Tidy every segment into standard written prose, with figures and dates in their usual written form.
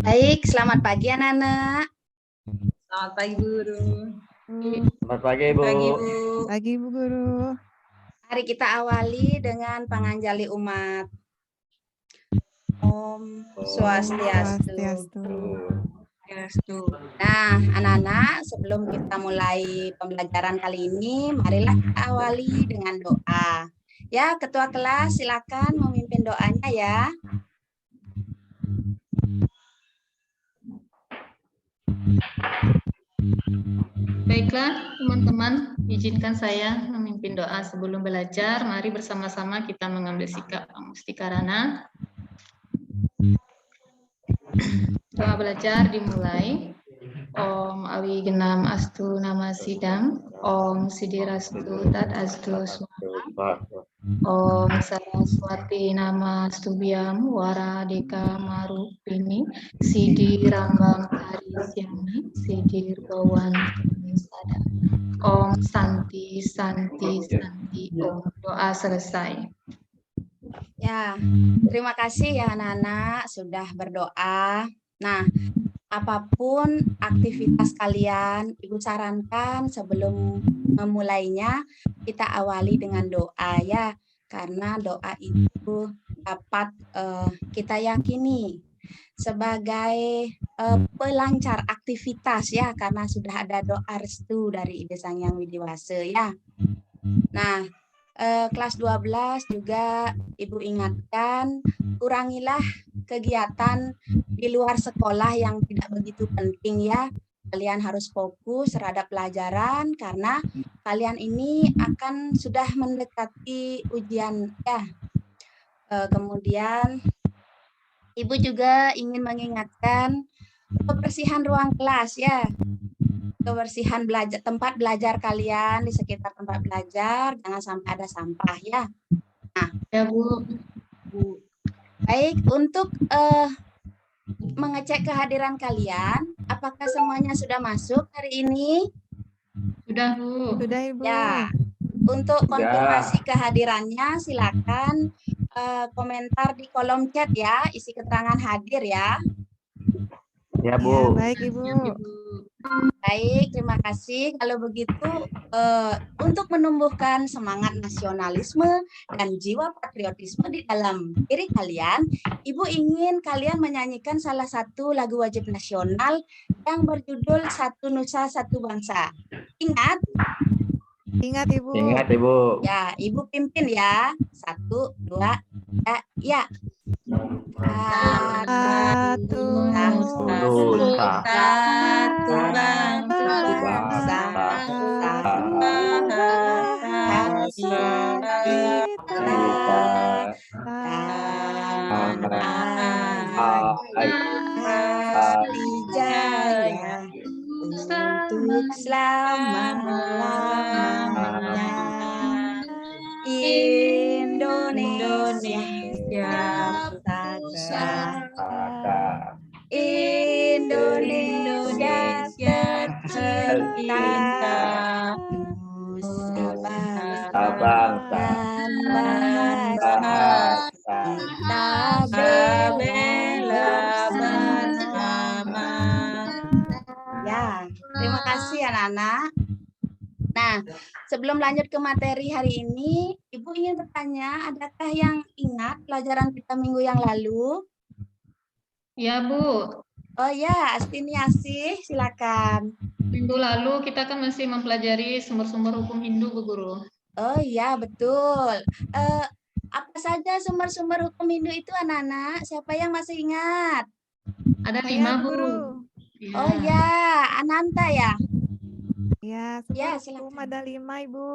Baik, selamat pagi anak-anak. Selamat pagi, Guru. Selamat pagi, Bu. Pagi, Bu. Pagi, Bu Guru. Mari kita awali dengan panganjali umat. Om Swastiastu. Nah, anak-anak, sebelum kita mulai pembelajaran kali ini, marilah kita awali dengan doa. Ya, Ketua kelas silakan memimpin doanya ya. Baiklah, teman-teman, izinkan saya memimpin doa sebelum belajar. Mari bersama-sama kita mengambil sikap Mustikarana. Doa belajar dimulai. Om Awi Genam Astu Nama Sidam. Om Sidirastu Tat Astu Swama. Om Saraswati Nama Stubiam Wara Deka Marupini Sidi Rambang Harisyami Sidi Gawan Sada. Om Santi Santi Santi. Om. Doa selesai. Ya, terima kasih ya anak-anak sudah berdoa. Nah, apapun aktivitas kalian, Ibu sarankan sebelum memulainya kita awali dengan doa ya, karena doa itu dapat kita yakini sebagai pelancar aktivitas ya, karena sudah ada doa restu dari Ide Sang Hyang Widiwasa ya. Nah, kelas 12 juga Ibu ingatkan, kurangilah kegiatan di luar sekolah yang tidak begitu penting ya. Kalian harus fokus terhadap pelajaran karena kalian ini akan sudah mendekati ujian ya. Kemudian Ibu juga ingin mengingatkan kebersihan ruang kelas ya. Kebersihan tempat belajar kalian di sekitar tempat belajar, jangan sampai ada sampah ya. Nah, Ya, Bu. Baik, untuk mengecek kehadiran kalian, apakah semuanya sudah masuk hari ini? Sudah, Bu. Sudah, Ibu. Ya, untuk konfirmasi kehadirannya silakan komentar di kolom chat ya, isi keterangan hadir ya. Ya, Ya, Bu. baik, Ibu. Baik, terima kasih. Kalau begitu, untuk menumbuhkan semangat nasionalisme dan jiwa patriotisme di dalam diri kalian, Ibu ingin kalian menyanyikan salah satu lagu wajib nasional yang berjudul Satu Nusa Satu Bangsa. Ingat? Ingat, Ibu. Ingat, Ibu. Ya, Ibu pimpin ya. 1, 2, 3, ya. Satu Nusa. Satu bangsa, satu bahasa kita, tanah air jaya untuk selama-lamanya. Indonesia Pusaka, Indonesia tercinta, Nusa bangsa dan bahasa kita bela bersama. Ya, terima kasih anak-anak. Nah, sebelum lanjut ke materi hari ini, Ibu ingin bertanya, adakah yang ingat pelajaran kita minggu yang lalu? Ya, Bu. Oh ya, Astiniasih, silakan. Minggu lalu kita kan masih mempelajari sumber-sumber hukum Hindu, Bu Guru. Oh iya, betul. Apa saja sumber-sumber hukum Hindu itu anak-anak? Siapa yang masih ingat? Ada Saya, 5, Bu. Guru. Ya. Oh ya, Ananta ya? Ya, Ya, sumber hukum silakan. ada 5, Ibu.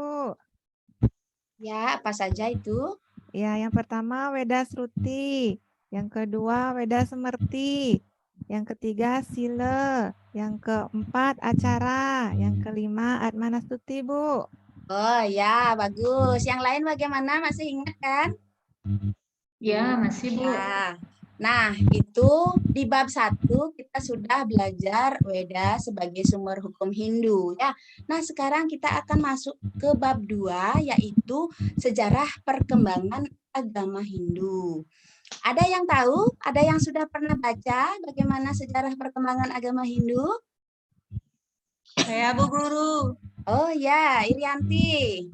Ya, apa saja itu? Ya, yang pertama Weda Sruti, yang kedua Weda Semerti, yang ketiga Sile, yang keempat Acara, yang kelima Atmanastuti, Bu. Oh ya, bagus. Yang lain bagaimana? Masih ingat kan? Ya, masih, Bu. Ya. Nah, itu di bab 1 kita sudah belajar Weda sebagai sumber hukum Hindu ya. Nah, sekarang kita akan masuk ke bab 2 yaitu sejarah perkembangan agama Hindu. Ada yang tahu? Ada yang sudah pernah baca bagaimana sejarah perkembangan agama Hindu? Saya Bu Guru. Oh ya, Irianti.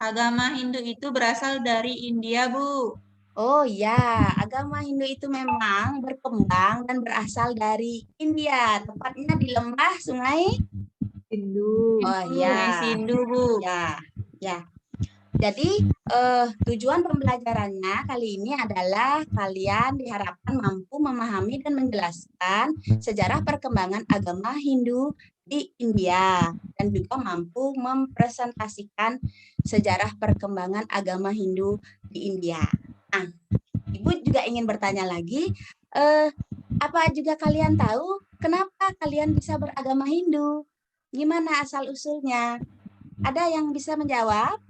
Agama Hindu itu berasal dari India, Bu. Oh ya, agama Hindu itu memang berkembang dan berasal dari India, tepatnya di lembah Sungai Hindu. Oh Sungai ya, Sindu, Bu. ya, ya. Jadi tujuan pembelajarannya kali ini adalah kalian diharapkan mampu memahami dan menjelaskan sejarah perkembangan agama Hindu di India dan juga mampu mempresentasikan sejarah perkembangan agama Hindu di India. Nah, Ibu juga ingin bertanya lagi, apa juga kalian tahu kenapa kalian bisa beragama Hindu? Gimana asal-usulnya? Ada yang bisa menjawab?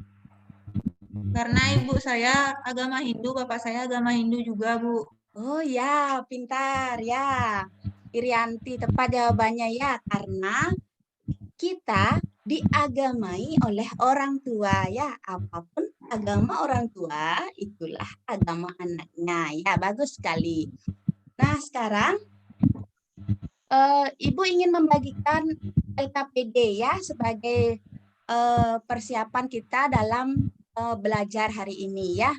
Karena ibu saya agama Hindu, bapak saya agama Hindu juga, Bu. Oh ya, pintar ya. Irianti, tepat jawabannya ya, karena kita diagamai oleh orang tua ya. Apapun agama orang tua, itulah agama anaknya. Ya, bagus sekali. Nah, sekarang Ibu ingin membagikan LKPD ya sebagai persiapan kita dalam belajar hari ini ya.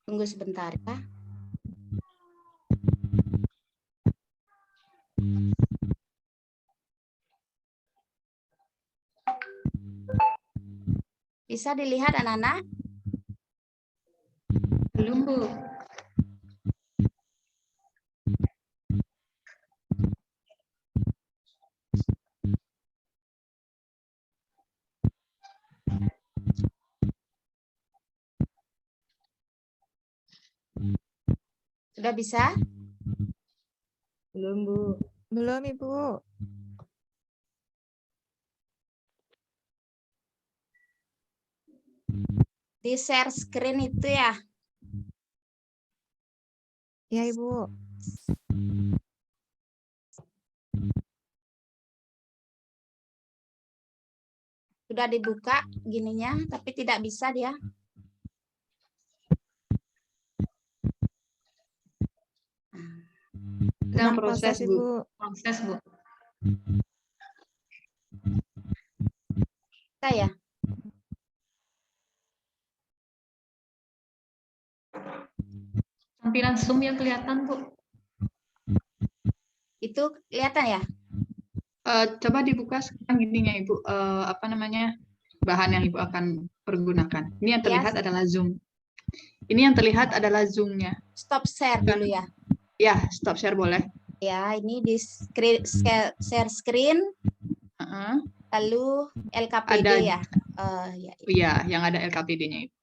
Tunggu sebentar ya. Bisa dilihat anak-anak? Belum, Bu. Sudah bisa? Belum, Bu. Belum, Ibu. Di share screen itu ya. Ya, Ibu. Sudah dibuka gininya, tapi tidak bisa dia. Sedang proses, proses, Ibu. Bu. Proses, Bu. Bisa ya? Tampilan Zoom yang kelihatan, Bu. Itu kelihatan ya? Coba dibuka sekarang ininya, Ibu. Apa namanya? Bahan yang Ibu akan pergunakan. Ini yang terlihat adalah Zoom. Ini yang terlihat adalah Zoom-nya. Stop share dulu ya. Ya, stop share boleh. Ya, ini di share screen, lalu LKPD Ada- ya. Ya. Iya, yang ada LKPD-nya itu.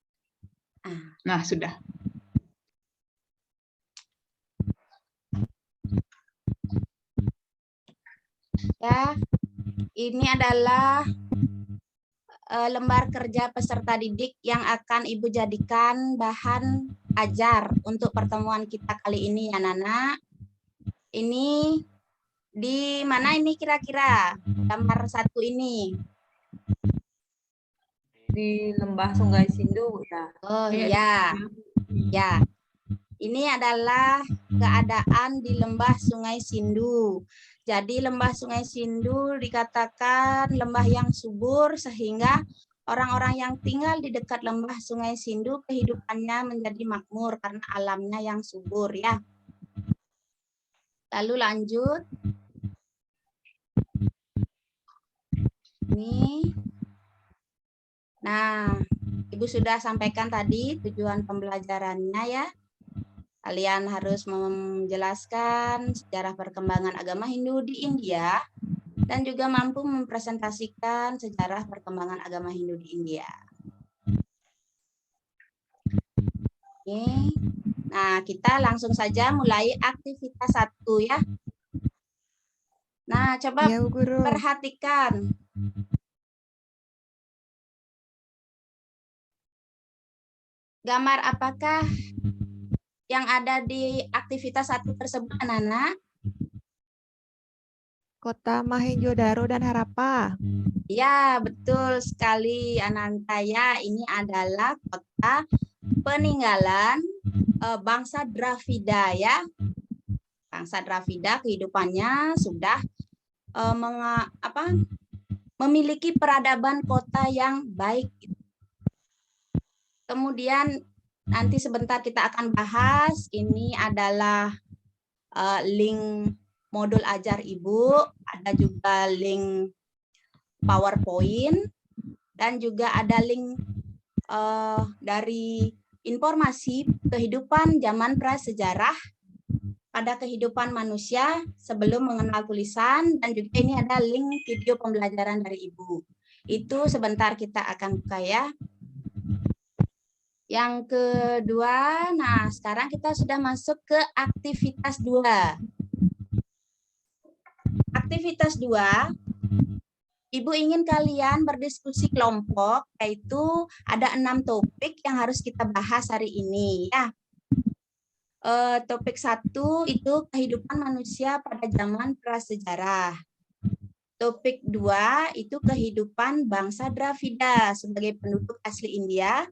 Ah. Nah, sudah. Ya, ini adalah lembar kerja peserta didik yang akan Ibu jadikan bahan ajar untuk pertemuan kita kali ini ya Nana. Ini di mana ini kira-kira gambar 1 ini? Di lembah Sungai Sindu ya. Oh iya, ya. Ini adalah keadaan di lembah Sungai Sindu. Jadi lembah Sungai Sindu dikatakan lembah yang subur sehingga orang-orang yang tinggal di dekat lembah Sungai Sindu kehidupannya menjadi makmur karena alamnya yang subur ya. Lalu lanjut. Ini. Nah, Ibu sudah sampaikan tadi tujuan pembelajarannya ya. Kalian harus menjelaskan sejarah perkembangan agama Hindu di India dan juga mampu mempresentasikan sejarah perkembangan agama Hindu di India. Oke. Nah, kita langsung saja mulai aktivitas 1 ya. Nah, coba Iya, Bu Guru. perhatikan. Gambar apakah yang ada di aktivitas 1 tersebut, anak-anak? Kota Mohenjo-daro dan Harappa. Ya, betul sekali, Anantaya. Ini adalah kota peninggalan bangsa Dravida ya. Bangsa Dravida kehidupannya sudah memiliki peradaban kota yang baik. Kemudian nanti sebentar kita akan bahas, ini adalah link modul ajar Ibu, ada juga link PowerPoint, dan juga ada link dari informasi kehidupan zaman prasejarah pada kehidupan manusia sebelum mengenal tulisan, dan juga ini ada link video pembelajaran dari Ibu. Itu sebentar kita akan buka ya. Yang kedua, nah sekarang kita sudah masuk ke aktivitas 2. Aktivitas 2, Ibu ingin kalian berdiskusi kelompok, yaitu ada 6 topik yang harus kita bahas hari ini ya. Topik 1 itu kehidupan manusia pada zaman prasejarah. Topik 2 itu kehidupan bangsa Dravida sebagai penduduk asli India.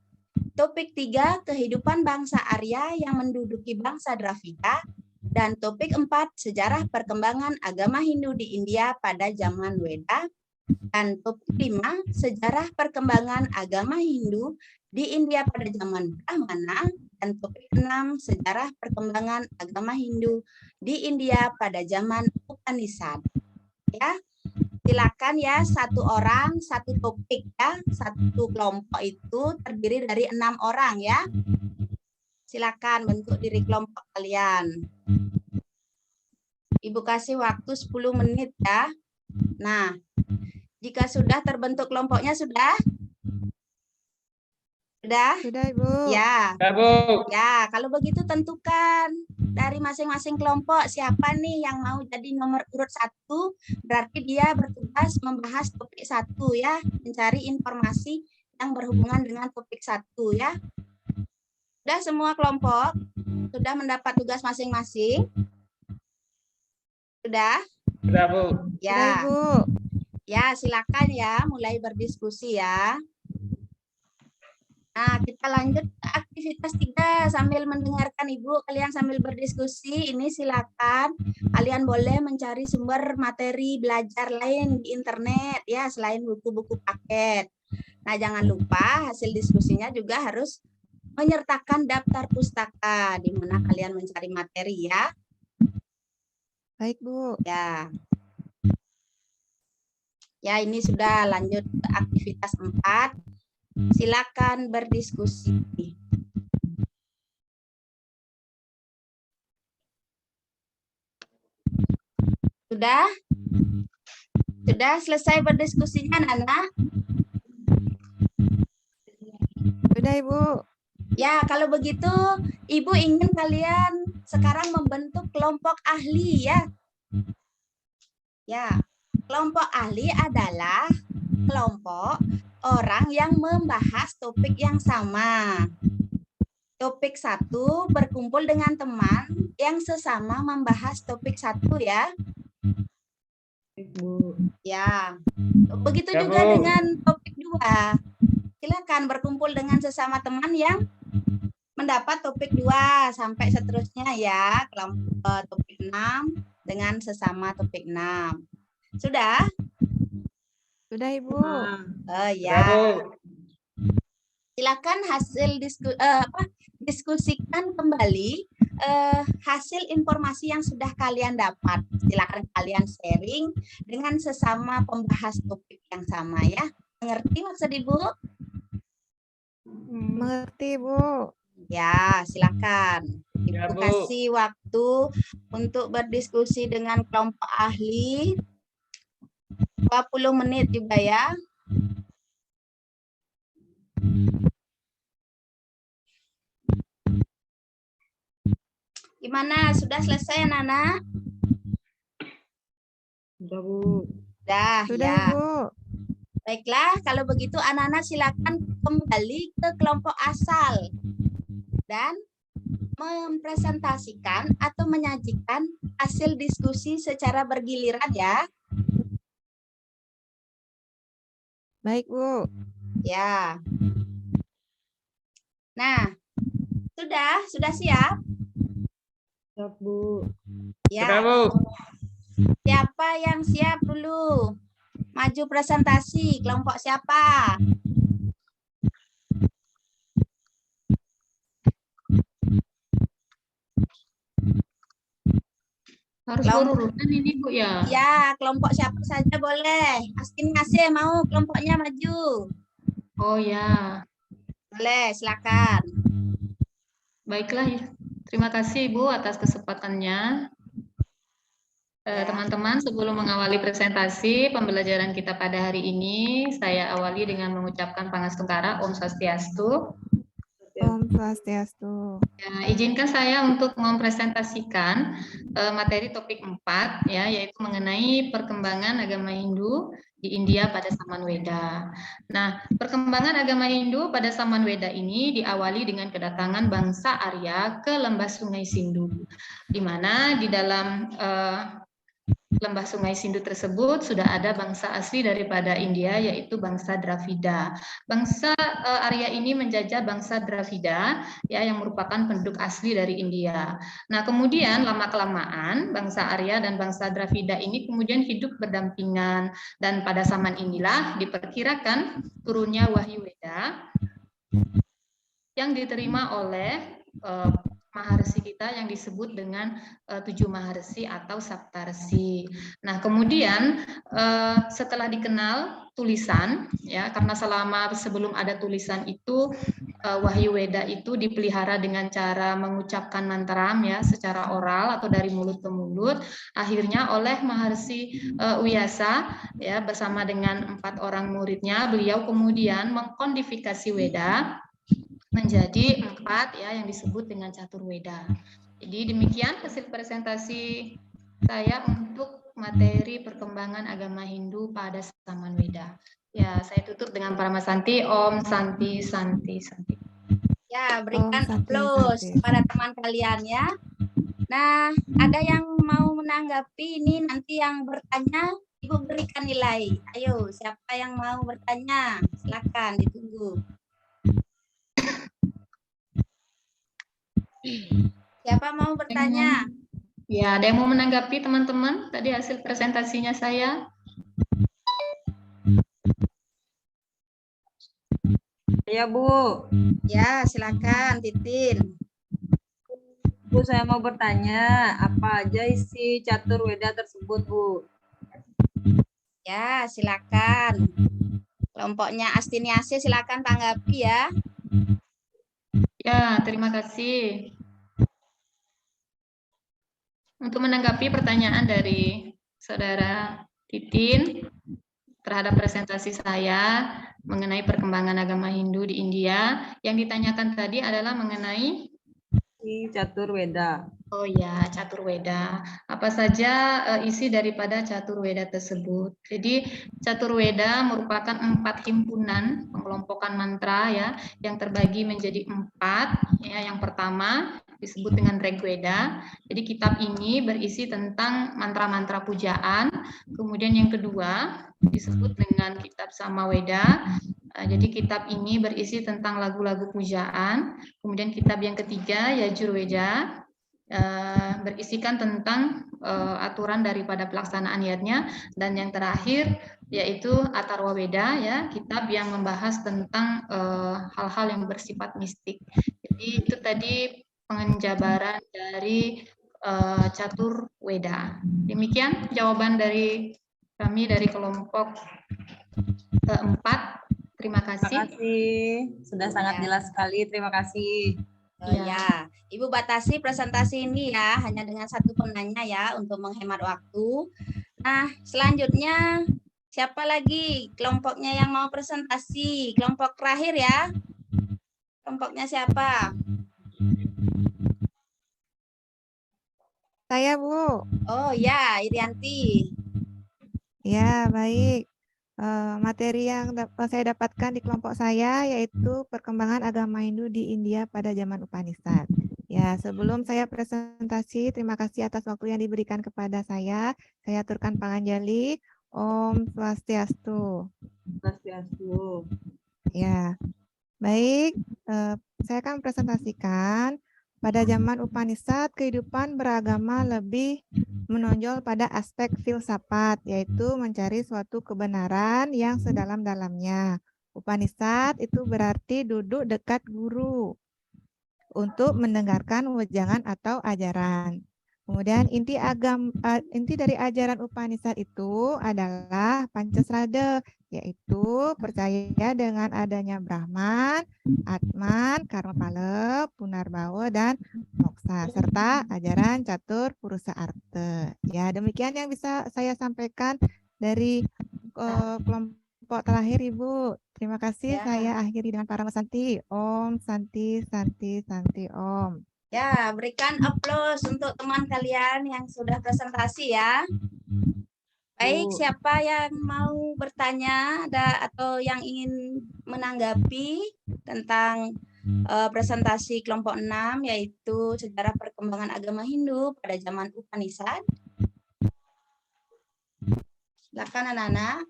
Topik 3 kehidupan bangsa Arya yang menduduki bangsa Dravida. Dan topik 4 sejarah perkembangan agama Hindu di India pada zaman Weda. Dan topik 5 sejarah perkembangan agama Hindu di India pada zaman Brahmana. Dan topik 6 sejarah perkembangan agama Hindu di India pada zaman Upanishad. Ya, silakan ya, 1 orang 1 topik ya, 1 kelompok itu terdiri dari 6 orang ya. Silakan bentuk diri kelompok kalian. Ibu kasih waktu 10 menit ya. Nah, jika sudah terbentuk kelompoknya sudah? Sudah? Sudah, Ibu. Ya. Ya, Bu. Ya, kalau begitu tentukan dari masing-masing kelompok siapa nih yang mau jadi nomor urut 1, berarti dia bertugas membahas topik 1 ya, mencari informasi yang berhubungan dengan topik 1 ya. Sudah semua kelompok? Sudah mendapat tugas masing-masing? Sudah? Sudah, Bu. Sudah, Ya. Ibu. Ya, silakan ya mulai berdiskusi ya. Nah, kita lanjut ke aktivitas 3 sambil mendengarkan Ibu, kalian sambil berdiskusi. Ini silakan kalian boleh mencari sumber materi belajar lain di internet ya, selain buku-buku paket. Nah, jangan lupa hasil diskusinya juga harus menyertakan daftar pustaka di mana kalian mencari materi ya. Baik, Bu. Ya. Ya, ini sudah lanjut ke aktivitas 4. Silakan berdiskusi. Sudah? Sudah selesai berdiskusinya, Nana? Sudah, Ibu. Ya, kalau begitu Ibu ingin kalian sekarang membentuk kelompok ahli ya. Ya, kelompok ahli adalah kelompok orang yang membahas topik yang sama. Topik 1 berkumpul dengan teman yang sesama membahas topik 1 ya. Ya, begitu Ya, juga Bu. dengan topik 2. Silakan berkumpul dengan sesama teman yang mendapat topik 2 sampai seterusnya ya. Kelompok topik 6 dengan sesama topik 6. Sudah? Sudah, Ibu. Oh Ya, ya. Bu. Silakan hasil diskusikan kembali hasil informasi yang sudah kalian dapat. Silakan kalian sharing dengan sesama pembahas topik yang sama ya. Mengerti maksud Ibu? Mengerti, Bu. Ya, silakan. Ya, Ibu Bu. kasih waktu untuk berdiskusi dengan kelompok ahli 20 menit juga ya. Gimana? Sudah selesai, Nana? Sudah, Bu. Dah, Sudah, ya. Ibu. Baiklah, kalau begitu anak-anak silakan kembali ke kelompok asal dan mempresentasikan atau menyajikan hasil diskusi secara bergiliran ya. Baik, Bu. Ya. Nah, sudah siap? Siap, Bu. Ya. Siapa yang siap dulu? Maju presentasi, kelompok siapa? Harus Kelompok- berurutan ini Bu ya. Ya, kelompok siapa saja boleh. Askin ngasih mau kelompoknya maju. Oh ya. Boleh, silakan. Baiklah, terima kasih Ibu atas kesempatannya. Ya. Teman-teman, sebelum mengawali presentasi pembelajaran kita pada hari ini, saya awali dengan mengucapkan Pangastungkara Om Swastiastu. Om Swastiastu. Ya, izinkan saya untuk mempresentasikan materi topik 4, ya, yaitu mengenai perkembangan agama Hindu di India pada zaman Weda. Nah, perkembangan agama Hindu pada zaman Weda ini diawali dengan kedatangan bangsa Arya ke lembah Sungai Sindhu, di mana di dalam lembah Sungai Sindhu tersebut sudah ada bangsa asli daripada India, yaitu bangsa Dravida. Bangsa Arya ini menjajah bangsa Dravida, ya, yang merupakan penduduk asli dari India. Nah, kemudian lama-kelamaan bangsa Arya dan bangsa Dravida ini kemudian hidup berdampingan, dan pada zaman inilah diperkirakan turunnya Wahyu Weda yang diterima oleh Maharsi kita yang disebut dengan 7 Maharsi atau Saptarsi. Nah, kemudian setelah dikenal tulisan, ya, karena selama sebelum ada tulisan itu Wahyu Weda itu dipelihara dengan cara mengucapkan mantra, ya, secara oral atau dari mulut ke mulut. Akhirnya oleh Maharsi Uyasa, ya, bersama dengan 4 orang muridnya, beliau kemudian mengkodifikasi Weda menjadi 4, ya, yang disebut dengan Catur Weda. Jadi demikian hasil presentasi saya untuk materi perkembangan agama Hindu pada zaman Weda. Ya, saya tutup dengan Paramasanti, Om Santi Santi Santi. Ya, berikan Om Santi, aplaus Santi. kepada teman kalian ya. Nah, ada yang mau menanggapi ini, nanti yang bertanya Ibu berikan nilai. Ayo, siapa yang mau bertanya? Silakan, ditunggu. Siapa mau bertanya? Ya, ada yang mau menanggapi teman-teman tadi hasil presentasinya saya? Ya, Bu. Ya, silakan Titin. Bu, saya mau bertanya, apa aja isi catur Weda tersebut, Bu? Ya, silakan. Kelompoknya Astiniasi silakan tanggapi ya. Ya, terima kasih. Untuk menanggapi pertanyaan dari Saudara Titin terhadap presentasi saya mengenai perkembangan agama Hindu di India, yang ditanyakan tadi adalah mengenai Catur Weda. Oh ya, Catur Weda. Apa saja isi daripada Catur Weda tersebut? Jadi Catur Weda merupakan 4 himpunan pengelompokan mantra, ya, yang terbagi menjadi 4. Ya, yang pertama disebut dengan Rigveda. Jadi kitab ini berisi tentang mantra-mantra pujaan. Kemudian yang kedua disebut dengan kitab Samaweda. Jadi kitab ini berisi tentang lagu-lagu pujaan. Kemudian kitab yang ketiga Yajurveda, berisikan tentang aturan daripada pelaksanaan yatnya, dan yang terakhir yaitu Atharva Veda, ya, kitab yang membahas tentang hal-hal yang bersifat mistik. Jadi itu tadi penjabaran dari Catur Weda. Demikian jawaban dari kami dari kelompok keempat. Terima Terima kasih. kasih. Sudah sangat jelas sekali. Terima kasih. Ya, Ibu batasi presentasi ini ya hanya dengan 1 penanya ya untuk menghemat waktu. Nah, selanjutnya siapa lagi kelompoknya yang mau presentasi? Kelompok terakhir ya. Kelompoknya siapa? Saya, Bu. Oh ya, Irianti. Ya, baik. Materi yang saya dapatkan di kelompok saya yaitu perkembangan agama Hindu di India pada zaman Upanishad. Ya, sebelum saya presentasi, terima kasih atas waktu yang diberikan kepada saya. Saya aturkan panganjali. Om Swastiastu. Swastiastu. Ya, baik. Saya akan presentasikan pada zaman Upanishad, kehidupan beragama lebih menonjol pada aspek filsafat, yaitu mencari suatu kebenaran yang sedalam-dalamnya. Upanishad itu berarti duduk dekat guru untuk mendengarkan wejangan atau ajaran. Kemudian inti dari ajaran Upanishad itu adalah Pancasrada, yaitu percaya dengan adanya Brahman, Atman, Karmapala, Punarbawa, dan Moksa, serta ajaran Catur Purusa Arta. Ya, demikian yang bisa saya sampaikan dari kelompok terakhir, Ibu. Terima kasih, Ya. saya akhiri dengan para Santi. Om, Santi, Santi, Santi, Om. Ya, berikan aplaus untuk teman kalian yang sudah presentasi ya. Baik, Bu. siapa yang mau bertanya atau yang ingin menanggapi tentang presentasi kelompok 6 yaitu sejarah perkembangan agama Hindu pada zaman Upanishad? Silakan anak-anak.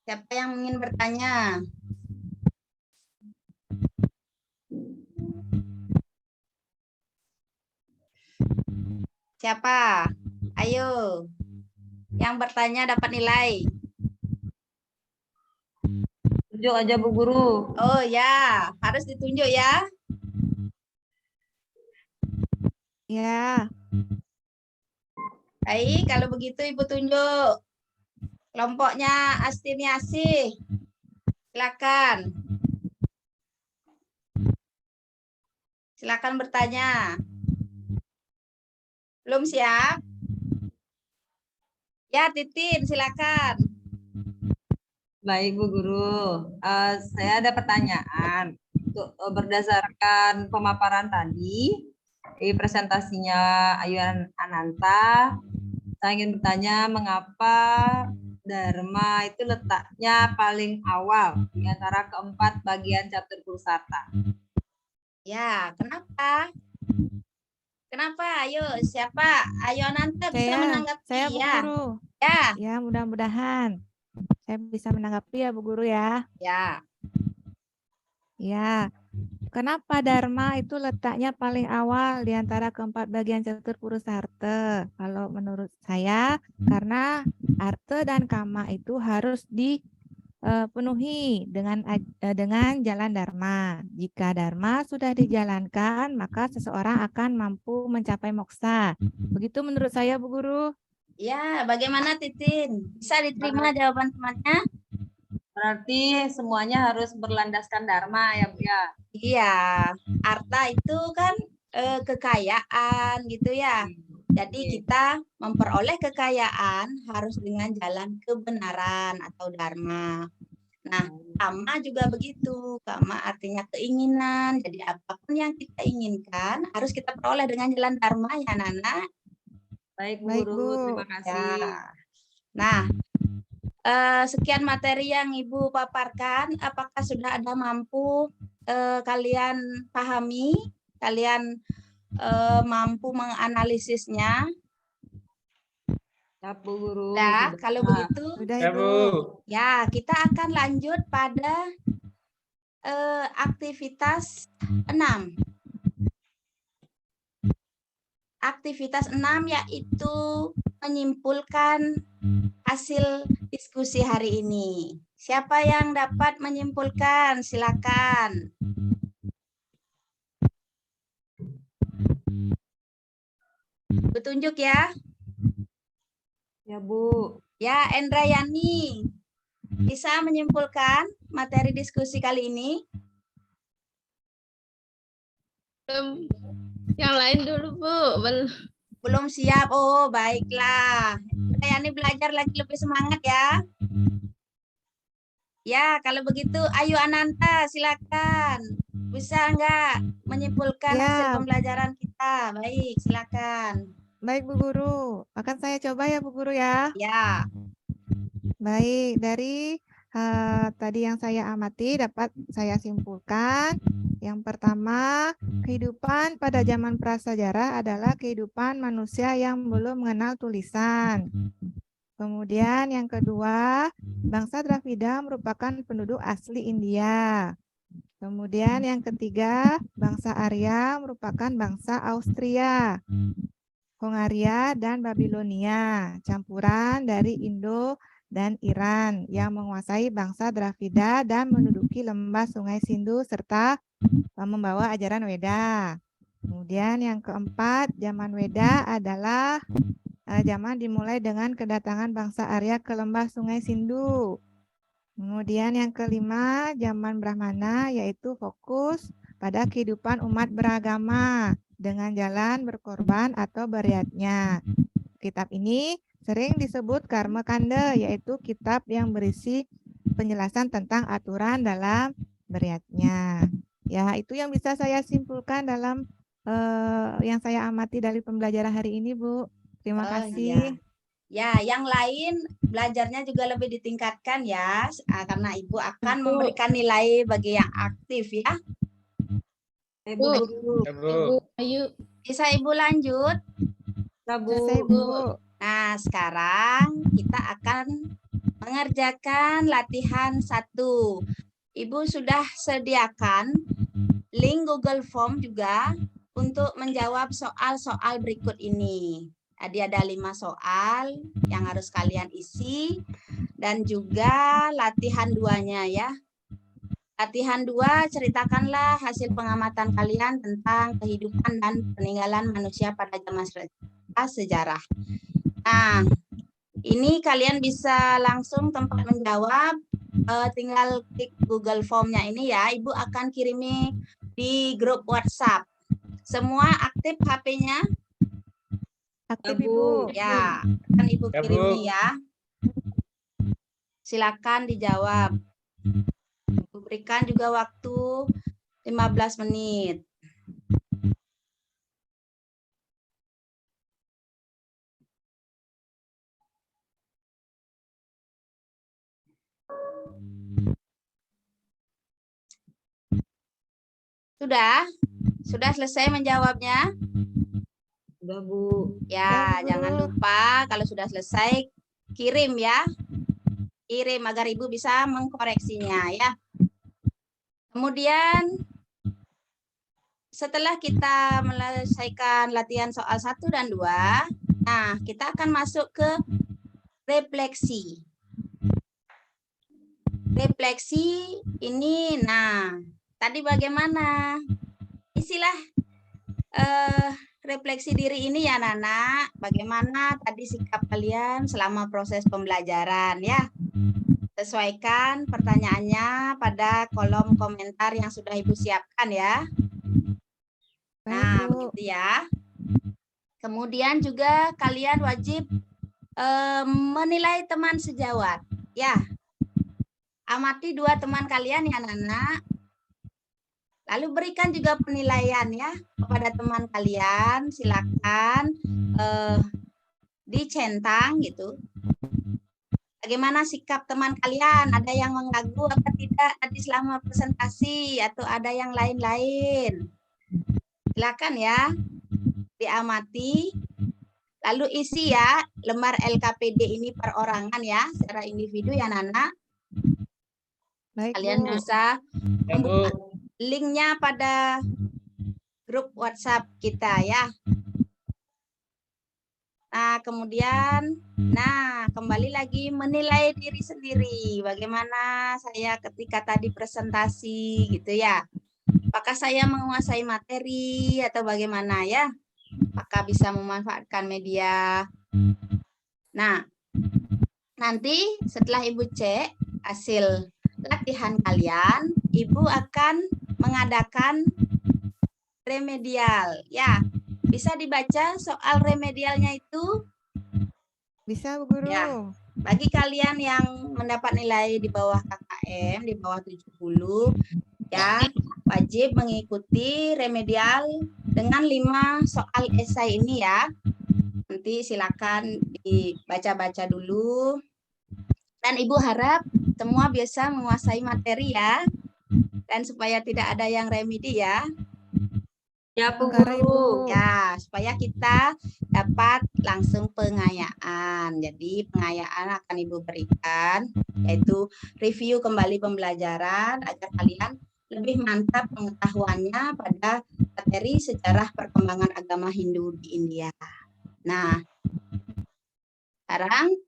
Siapa yang ingin bertanya? Siapa? Ayo. Yang bertanya dapat nilai. Tunjuk aja Bu Guru. Oh ya, harus ditunjuk ya. Ya, Baik, kalau begitu Ibu tunjuk. Kelompoknya Astiniasih. Silakan. Silakan bertanya. Belum siap? Ya, Titin, silakan. Baik Bu Guru. Saya ada pertanyaan. Berdasarkan pemaparan tadi, di presentasinya Ayu Ananta, saya ingin bertanya mengapa Dharma itu letaknya paling awal di antara keempat bagian catur Purusarta. Ya, kenapa? Kenapa? Ayo, siapa? Ayo Ananta bisa menanggapi saya Bu ya. Guru. Ya. Ya, mudah-mudahan saya bisa menanggapi ya Bu Guru ya. Ya. Ya, kenapa Dharma itu letaknya paling awal di antara keempat bagian catur Purusarta? Kalau menurut saya, karena Arta dan Kama itu harus dipenuhi dengan jalan Dharma. Jika Dharma sudah dijalankan, maka seseorang akan mampu mencapai moksa. Begitu menurut saya, Bu Guru. Ya, bagaimana Titin? Bisa diterima jawaban temannya? Berarti semuanya harus berlandaskan Dharma ya Bu ya? Iya, harta itu kan kekayaan gitu ya. Jadi kita memperoleh kekayaan harus dengan jalan kebenaran atau dharma. Nah, kama juga begitu. Kama artinya keinginan. Jadi apapun yang kita inginkan harus kita peroleh dengan jalan dharma ya Nana. Baik Bu Baik, Guru, Bu. terima kasih. Ya. Nah, sekian materi yang Ibu paparkan. Apakah sudah ada mampu kalian pahami? Kalian mampu menganalisisnya? Ya Bu Guru. Nah, kalau begitu, Sudah, Ya, Ibu. Bu. ya kita akan lanjut pada aktivitas 6. Aktivitas 6 yaitu menyimpulkan hasil diskusi hari ini. Siapa yang dapat menyimpulkan? Silakan. Petunjuk ya. Ya Bu. Ya, Endrayani. Bisa menyimpulkan materi diskusi kali ini? Yang lain dulu, Bu. Belum siap. Oh, baiklah. Endrayani belajar lagi lebih semangat ya. Ya, kalau begitu Ayu Ananta, silakan. Bisa enggak menyimpulkan Ya. hasil pembelajaran kita? Baik, silakan. Baik Bu Guru, akan saya coba ya Bu Guru ya. Ya, Baik, dari tadi yang saya amati dapat saya simpulkan. Yang pertama, kehidupan pada zaman prasejarah adalah kehidupan manusia yang belum mengenal tulisan. Kemudian yang kedua, bangsa Dravida merupakan penduduk asli India. Kemudian yang ketiga, bangsa Arya merupakan bangsa Austria, Hongaria, dan Babilonia, campuran dari Indo dan Iran yang menguasai bangsa Dravida dan menduduki lembah Sungai Sindhu serta membawa ajaran Weda. Kemudian yang keempat, zaman Weda adalah zaman dimulai dengan kedatangan bangsa Arya ke lembah Sungai Sindhu. Kemudian yang kelima, zaman Brahmana, yaitu fokus pada kehidupan umat beragama dengan jalan berkorban atau beryatnya. Kitab ini sering disebut Karma Kanda, yaitu kitab yang berisi penjelasan tentang aturan dalam beryatnya. Ya, itu yang bisa saya simpulkan dalam yang saya amati dari pembelajaran hari ini, Bu. Terima oh, kasih. ya, yang lain belajarnya juga lebih ditingkatkan ya, karena Ibu akan memberikan nilai bagi yang aktif ya. Bu Guru. Bu. Ayu. Bisa Ibu lanjut? Selesai, Bu. Nah, sekarang kita akan mengerjakan latihan 1. Ibu sudah sediakan link Google Form juga untuk menjawab soal-soal berikut ini. Tadi ada 5 soal yang harus kalian isi dan juga latihan 2-nya ya. Latihan 2, ceritakanlah hasil pengamatan kalian tentang kehidupan dan peninggalan manusia pada zaman sejarah. Nah, ini kalian bisa langsung tempat menjawab, tinggal klik Google Form-nya ini ya. Ibu akan kirimi di grup WhatsApp. Semua aktif HP-nya? Aktif, Ibu. Ya, kan Ibu Ya, Bu. kirimi ya. Silakan dijawab. Ibu berikan juga waktu 15 menit. Sudah? Sudah selesai menjawabnya? Udah Bu. Ya, Ya, Bu. jangan lupa kalau sudah selesai kirim ya. Kirim agar Ibu bisa mengkoreksinya ya. Kemudian setelah kita menyelesaikan latihan soal 1 dan 2, nah kita akan masuk ke refleksi. Refleksi ini, nah tadi bagaimana? Isilah refleksi diri ini ya anak-anak. Bagaimana tadi sikap kalian selama proses pembelajaran ya. Sesuaikan pertanyaannya pada kolom komentar yang sudah Ibu siapkan ya. Nah, begitu ya. Kemudian juga kalian wajib menilai teman sejawat. Ya, amati 2 teman kalian ya anak-anak. Lalu berikan juga penilaian ya kepada teman kalian. Silakan dicentang gitu. Bagaimana sikap teman kalian? Ada yang mengganggu apa tidak tadi selama presentasi atau ada yang lain-lain? Silakan ya, diamati. Lalu isi ya lembar LKPD ini perorangan ya, secara individu ya Nana. Baik, Kalian Bu. bisa Ya, Bu. membuka linknya pada grup WhatsApp kita ya. Nah, kemudian, kembali lagi menilai diri sendiri. Bagaimana saya ketika tadi presentasi gitu ya. Apakah saya menguasai materi atau bagaimana ya? Apakah bisa memanfaatkan media? Nah, nanti setelah Ibu cek hasil latihan kalian, Ibu akan mengadakan remedial ya. Bisa dibaca soal remedialnya itu? Bisa, Bu Guru. Ya. Bagi kalian yang mendapat nilai di bawah KKM, di bawah 70, ya wajib mengikuti remedial dengan 5 soal esai ini ya. Nanti silakan dibaca-baca dulu. Dan Ibu harap semua bisa menguasai materi ya. Dan supaya tidak ada yang remedi ya. Ya, Bu Sekarang, Guru. Ibu. Ya, supaya kita dapat langsung pengayaan. Jadi pengayaan akan Ibu berikan, yaitu review kembali pembelajaran agar kalian lebih mantap pengetahuannya pada materi sejarah perkembangan agama Hindu di India. Nah, sekarang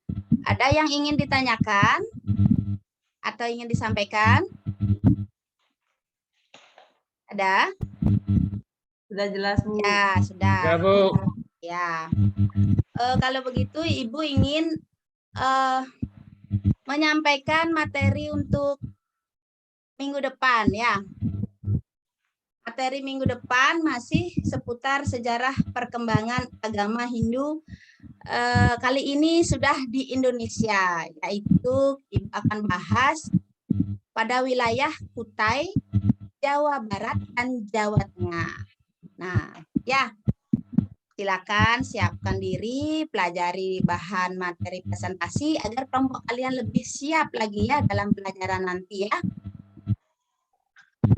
ada yang ingin ditanyakan atau ingin disampaikan? Ada? Sudah jelas, Bu. Ya, sudah. Ya, Bu. Ya. Kalau begitu Ibu ingin menyampaikan materi untuk minggu depan ya. Materi minggu depan masih seputar sejarah perkembangan agama Hindu. Kali ini sudah di Indonesia, yaitu Ibu akan bahas pada wilayah Kutai, Jawa Barat, dan Jawa Tengah. Nah, ya, silakan siapkan diri, pelajari bahan materi presentasi agar kelompok kalian lebih siap lagi ya dalam pelajaran nanti ya.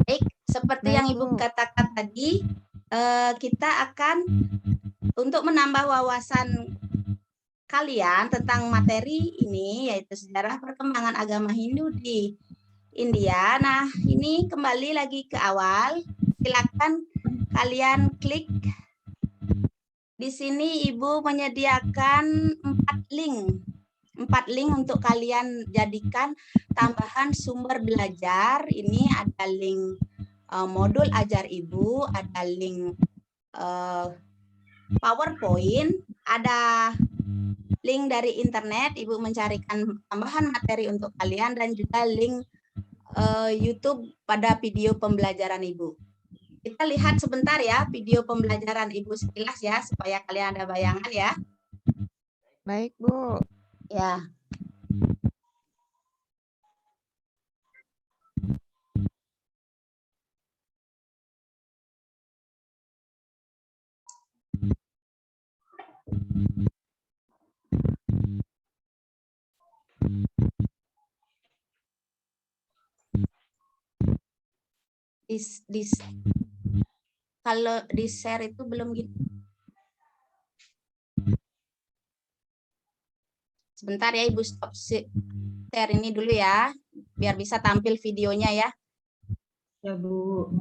Baik, seperti Baik, yang Ibu Bu. katakan tadi, kita akan untuk menambah wawasan kalian tentang materi ini, yaitu sejarah perkembangan agama Hindu di India. Nah, ini kembali lagi ke awal. Silakan kalian klik. Di sini Ibu menyediakan 4 link untuk kalian jadikan tambahan sumber belajar. Ini ada link modul ajar Ibu, ada link PowerPoint, ada link dari internet, Ibu mencarikan tambahan materi untuk kalian, dan juga link YouTube pada video pembelajaran Ibu. Kita lihat sebentar ya video pembelajaran Ibu sekilas ya, supaya kalian ada bayangan ya. Baik, Bu. Ya. Kalau di share itu belum gitu. Sebentar ya Ibu, stop share ini dulu ya, biar bisa tampil videonya ya. Ya, Bu.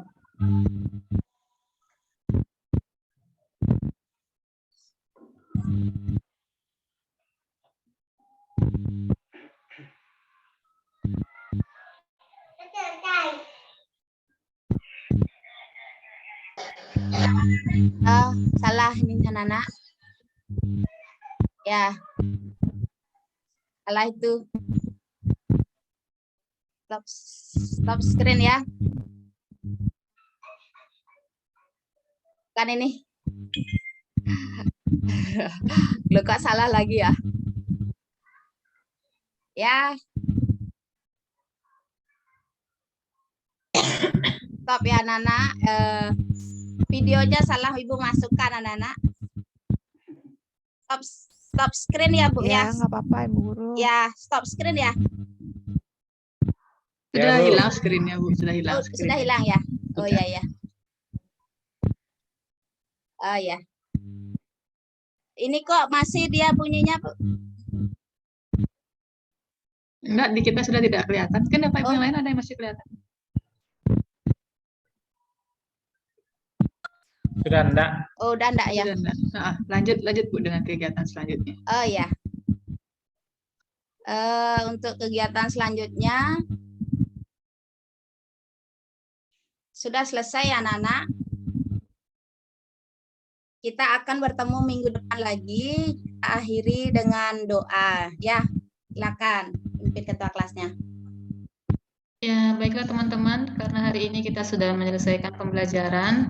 Salah ini anak-anak. Ya. Salah itu. Stop screen ya. Kan ini. Loh, kok salah lagi ya? Ya. Stop ya anak-anak. Videonya salah Ibu masukkan anak-anak. Stop screen ya Bu ya. Ya, nggak apa-apa, Ibu Guru. Ya, stop screen ya. Sudah Bu. hilang screen-nya, Bu. Sudah hilang Oh, screen. sudah hilang ya. Oh Sudah. iya ya. Oh ya. Ini kok masih dia bunyinya Bu? Enggak, di kita sudah tidak kelihatan. Mungkin Bapak Ibu Oh. yang lain ada yang masih kelihatan. Sudah enggak? Oh, udah enggak ya? Sudah enggak? Nah, lanjut Bu dengan kegiatan selanjutnya. Oh ya. Untuk kegiatan selanjutnya sudah selesai anak-anak. Kita akan bertemu minggu depan lagi. Kita akhiri dengan doa. Ya, silakan pimpin ketua kelasnya. Ya, baiklah teman-teman, karena hari ini kita sudah menyelesaikan pembelajaran,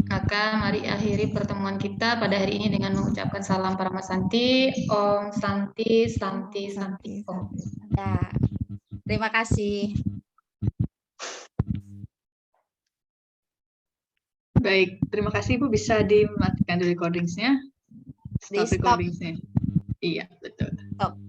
maka mari akhiri pertemuan kita pada hari ini dengan mengucapkan salam Paramasanti, Om Santi, Santi, Santi, Om. Ya, terima kasih. Baik, terima kasih Bu, bisa dimatikan dulu recordings-nya. Stop Di stop. recording-nya. Iya, betul. Stop.